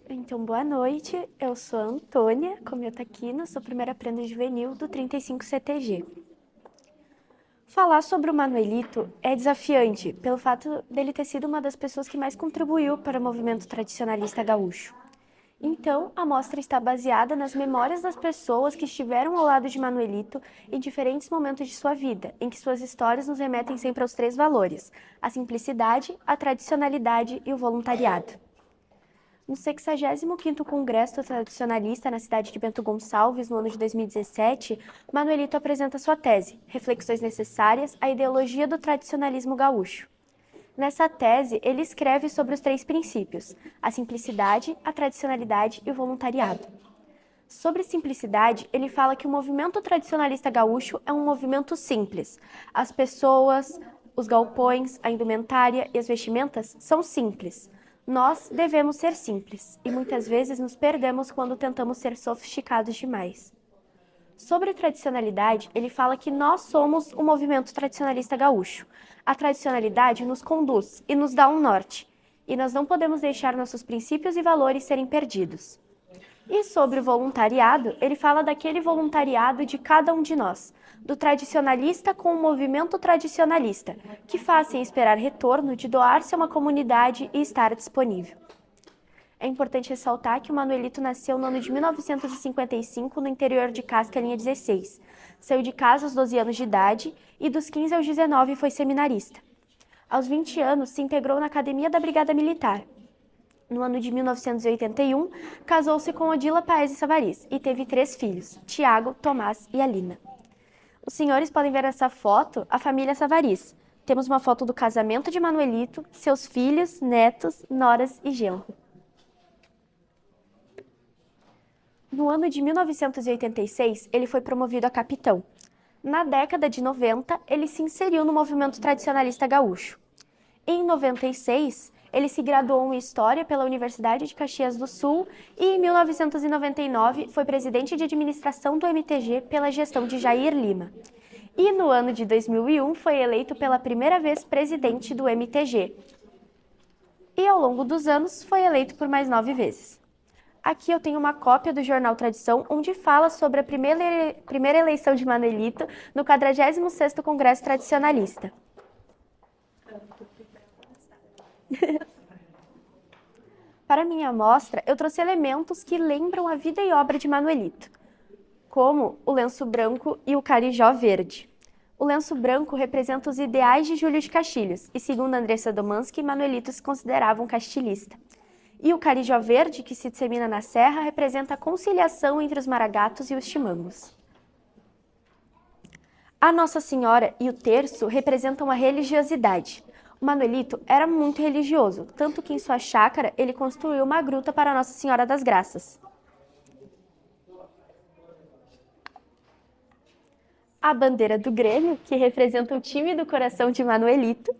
Então, boa noite. Eu sou a Antônia Comiotaquino, sou primeira aprendiz juvenil do 35 CTG. Falar sobre o Manuelito é desafiante, pelo fato dele ter sido uma das pessoas que mais contribuiu para o movimento tradicionalista gaúcho. Então, a mostra está baseada nas memórias das pessoas que estiveram ao lado de Manuelito em diferentes momentos de sua vida, em que suas histórias nos remetem sempre aos 3 valores: a simplicidade, a tradicionalidade e o voluntariado. No 65º Congresso Tradicionalista na cidade de Bento Gonçalves, no ano de 2017, Manuelito apresenta sua tese, Reflexões Necessárias à Ideologia do Tradicionalismo Gaúcho. Nessa tese, ele escreve sobre os 3 princípios: a simplicidade, a tradicionalidade e o voluntariado. Sobre simplicidade, ele fala que o movimento tradicionalista gaúcho é um movimento simples. As pessoas, os galpões, a indumentária e as vestimentas são simples. Nós devemos ser simples, e muitas vezes nos perdemos quando tentamos ser sofisticados demais. Sobre tradicionalidade, ele fala que nós somos o movimento tradicionalista gaúcho. A tradicionalidade nos conduz e nos dá um norte, e nós não podemos deixar nossos princípios e valores serem perdidos. E sobre o voluntariado, ele fala daquele voluntariado de cada um de nós, do tradicionalista com o movimento tradicionalista, que faz sem esperar retorno de doar-se a uma comunidade e estar disponível. É importante ressaltar que o Manuelito nasceu no ano de 1955 no interior de Casca, linha 16. Saiu de casa aos 12 anos de idade e dos 15 aos 19 foi seminarista. Aos 20 anos, se integrou na Academia da Brigada Militar. No ano de 1981, casou-se com Odila Paes de Savarys e teve 3 filhos, Tiago, Tomás e Alina. Os senhores podem ver nessa foto a família Savarys. Temos uma foto do casamento de Manuelito, seus filhos, netos, noras e genro. No ano de 1986, ele foi promovido a capitão. Na década de 90, ele se inseriu no movimento tradicionalista gaúcho. Em 96, ele se graduou em História pela Universidade de Caxias do Sul e, em 1999, foi presidente de administração do MTG pela gestão de Jair Lima. E, no ano de 2001, foi eleito pela primeira vez presidente do MTG. E, ao longo dos anos, foi eleito por mais 9 vezes. Aqui eu tenho uma cópia do jornal Tradição, onde fala sobre a primeira eleição de Manuelito no 46º Congresso Tradicionalista. Para minha amostra, eu trouxe elementos que lembram a vida e obra de Manuelito, como o lenço branco e o carijó verde. O lenço branco representa os ideais de Júlio de Castilhos, e segundo Andressa Domanski, Manuelito se considerava um castilhista. E o carijó verde, que se dissemina na serra, representa a conciliação entre os maragatos e os chimangos. A Nossa Senhora e o terço representam a religiosidade. O Manuelito era muito religioso, tanto que em sua chácara ele construiu uma gruta para Nossa Senhora das Graças. A bandeira do Grêmio, que representa o time do coração de Manuelito.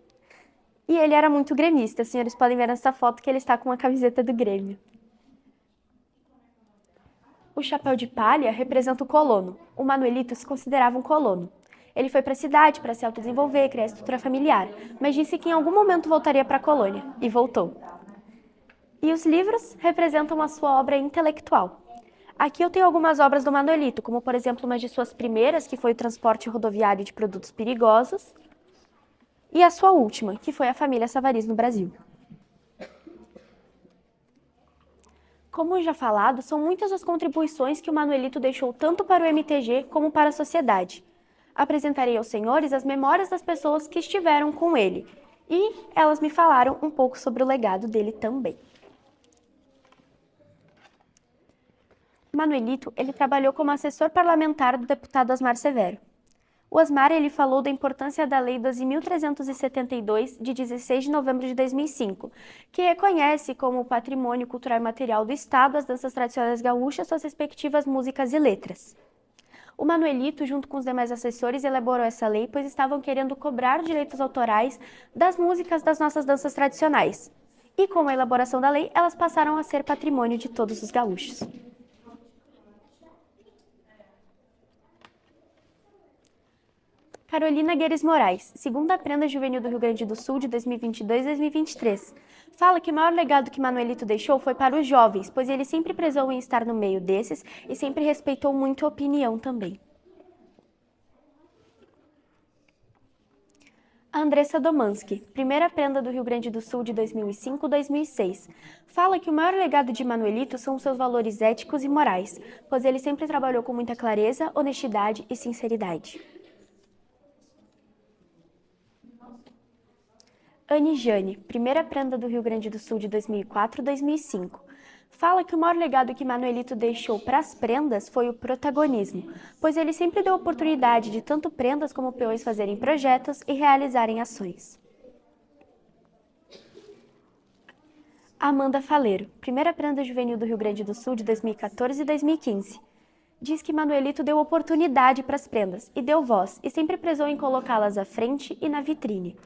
E ele era muito gremista, os senhores podem ver nessa foto que ele está com uma camiseta do Grêmio. O chapéu de palha representa o colono. O Manuelito se considerava um colono. Ele foi para a cidade para se autodesenvolver, criar estrutura familiar, mas disse que em algum momento voltaria para a colônia, e voltou. E os livros representam a sua obra intelectual. Aqui eu tenho algumas obras do Manuelito, como por exemplo uma de suas primeiras, que foi o transporte rodoviário de produtos perigosos, e a sua última, que foi a família Savarys no Brasil. Como já falado, são muitas as contribuições que o Manuelito deixou tanto para o MTG como para a sociedade. Apresentarei aos senhores as memórias das pessoas que estiveram com ele, e elas me falaram um pouco sobre o legado dele também. Manuelito, ele trabalhou como assessor parlamentar do deputado Osmar Severo. O Osmar, ele falou da importância da Lei 12.372, de 16 de novembro de 2005, que reconhece como patrimônio cultural e material do Estado as danças tradicionais gaúchas, suas respectivas músicas e letras. O Manuelito, junto com os demais assessores, elaborou essa lei, pois estavam querendo cobrar direitos autorais das músicas das nossas danças tradicionais. E com a elaboração da lei, elas passaram a ser patrimônio de todos os gaúchos. Carolina Guedes Moraes, segunda prenda juvenil do Rio Grande do Sul de 2022 e 2023. Fala que o maior legado que Manuelito deixou foi para os jovens, pois ele sempre prezou em estar no meio desses e sempre respeitou muito a opinião também. Andressa Domanski, primeira prenda do Rio Grande do Sul de 2005-2006. Fala que o maior legado de Manuelito são seus valores éticos e morais, pois ele sempre trabalhou com muita clareza, honestidade e sinceridade. Anne Jane, primeira prenda do Rio Grande do Sul de 2004-2005. Fala que o maior legado que Manuelito deixou para as prendas foi o protagonismo, pois ele sempre deu oportunidade de tanto prendas como peões fazerem projetos e realizarem ações. Amanda Faleiro, primeira prenda juvenil do Rio Grande do Sul de 2014 e 2015. Diz que Manuelito deu oportunidade para as prendas e deu voz, e sempre prezou em colocá-las à frente e na vitrine.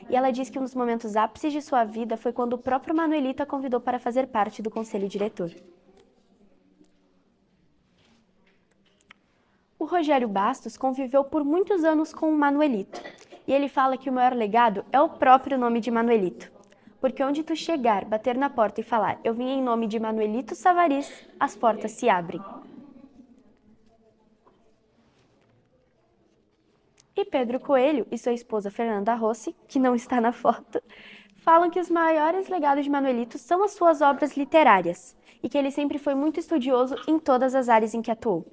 E ela diz que um dos momentos ápices de sua vida foi quando o próprio Manuelito a convidou para fazer parte do conselho diretor. O Rogério Bastos conviveu por muitos anos com o Manuelito, e ele fala que o maior legado é o próprio nome de Manuelito. Porque onde tu chegar, bater na porta e falar, eu vim em nome de Manuelito Savariz, as portas se abrem. E Pedro Coelho e sua esposa Fernanda Rossi, que não está na foto, falam que os maiores legados de Manuelito são as suas obras literárias e que ele sempre foi muito estudioso em todas as áreas em que atuou.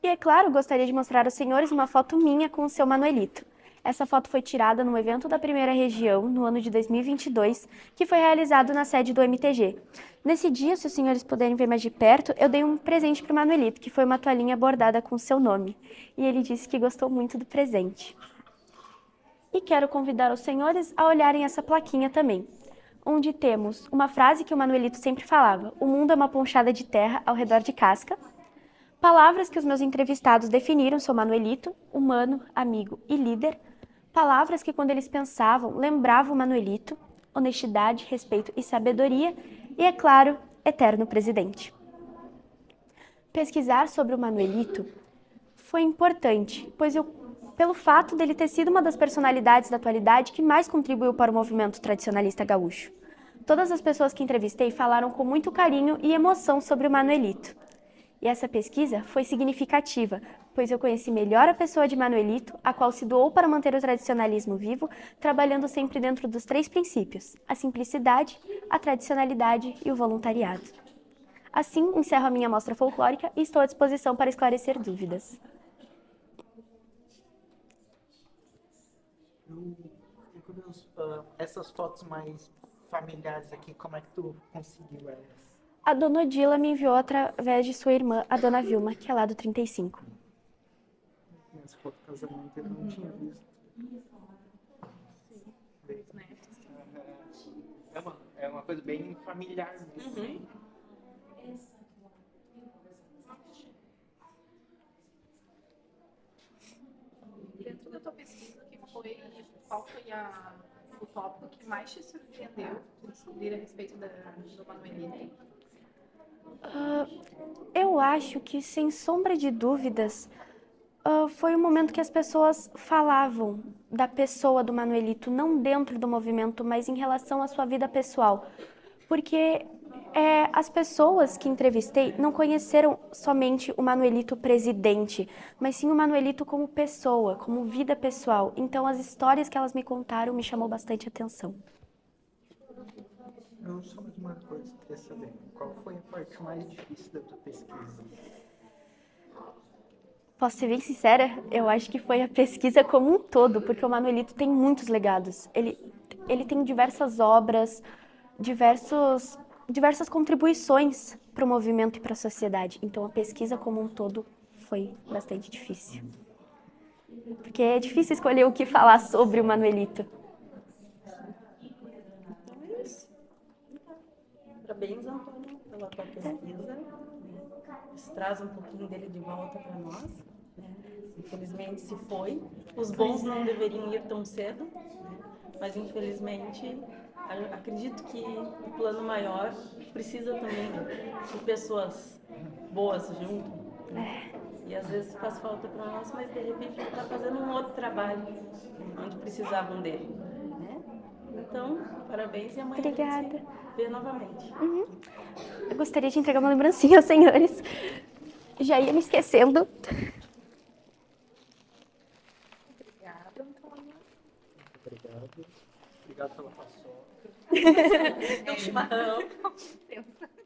E é claro, gostaria de mostrar aos senhores uma foto minha com o seu Manuelito. Essa foto foi tirada no evento da Primeira Região, no ano de 2022, que foi realizado na sede do MTG. Nesse dia, se os senhores puderem ver mais de perto, eu dei um presente para o Manuelito, que foi uma toalhinha bordada com seu nome. E ele disse que gostou muito do presente. E quero convidar os senhores a olharem essa plaquinha também, onde temos uma frase que o Manuelito sempre falava: o mundo é uma ponchada de terra ao redor de casca. Palavras que os meus entrevistados definiram seu Manuelito: humano, amigo e líder. Palavras que, quando eles pensavam, lembravam o Manuelito: honestidade, respeito e sabedoria. E, é claro, eterno presidente. Pesquisar sobre o Manuelito foi importante, pois pelo fato dele ter sido uma das personalidades da atualidade que mais contribuiu para o movimento tradicionalista gaúcho. Todas as pessoas que entrevistei falaram com muito carinho e emoção sobre o Manuelito. E essa pesquisa foi significativa, pois eu conheci melhor a pessoa de Manuelito, a qual se doou para manter o tradicionalismo vivo, trabalhando sempre dentro dos 3 princípios: a simplicidade, a tradicionalidade e o voluntariado. Assim, encerro a minha mostra folclórica e estou à disposição para esclarecer dúvidas. Essas fotos mais familiares aqui, como é que tu conseguiu elas? A dona Odila me enviou através de sua irmã, a dona Vilma, que é lá do 35. Essa foto do casamento eu não tinha visto. É uma coisa bem familiar mesmo. Dentro da tua pesquisa, qual foi o tópico que mais te surpreendeu de descobrir a respeito do Manuelito? Eu acho que, sem sombra de dúvidas, foi o momento que as pessoas falavam da pessoa do Manuelito, não dentro do movimento, mas em relação à sua vida pessoal. Porque as pessoas que entrevistei não conheceram somente o Manuelito presidente, mas sim o Manuelito como pessoa, como vida pessoal. Então, as histórias que elas me contaram me chamou bastante atenção. Eu só mais uma coisa que eu queria saber. Qual foi a parte mais difícil da tua pesquisa? Posso ser bem sincera? Eu acho que foi a pesquisa como um todo, porque o Manuelito tem muitos legados. Ele tem diversas obras, diversas contribuições para o movimento e para a sociedade. Então, a pesquisa como um todo foi bastante difícil. Porque é difícil escolher o que falar sobre o Manuelito. Parabéns, Antônio, pela tua pesquisa. Isso traz um pouquinho dele de volta para nós. Infelizmente se foi. Os bons não deveriam ir tão cedo, mas infelizmente acredito que o plano maior precisa também de pessoas boas junto. E E às vezes faz falta para nós, mas de repente ele está fazendo um outro trabalho onde precisavam dele, né? Então, parabéns e amanhã Obrigada. a gente se vê novamente. Eu gostaria de entregar uma lembrancinha aos senhores. Já ia me esquecendo. Obrigada, Antônia. Obrigado. Obrigado pela paçoca. Um chimarrão. Licença.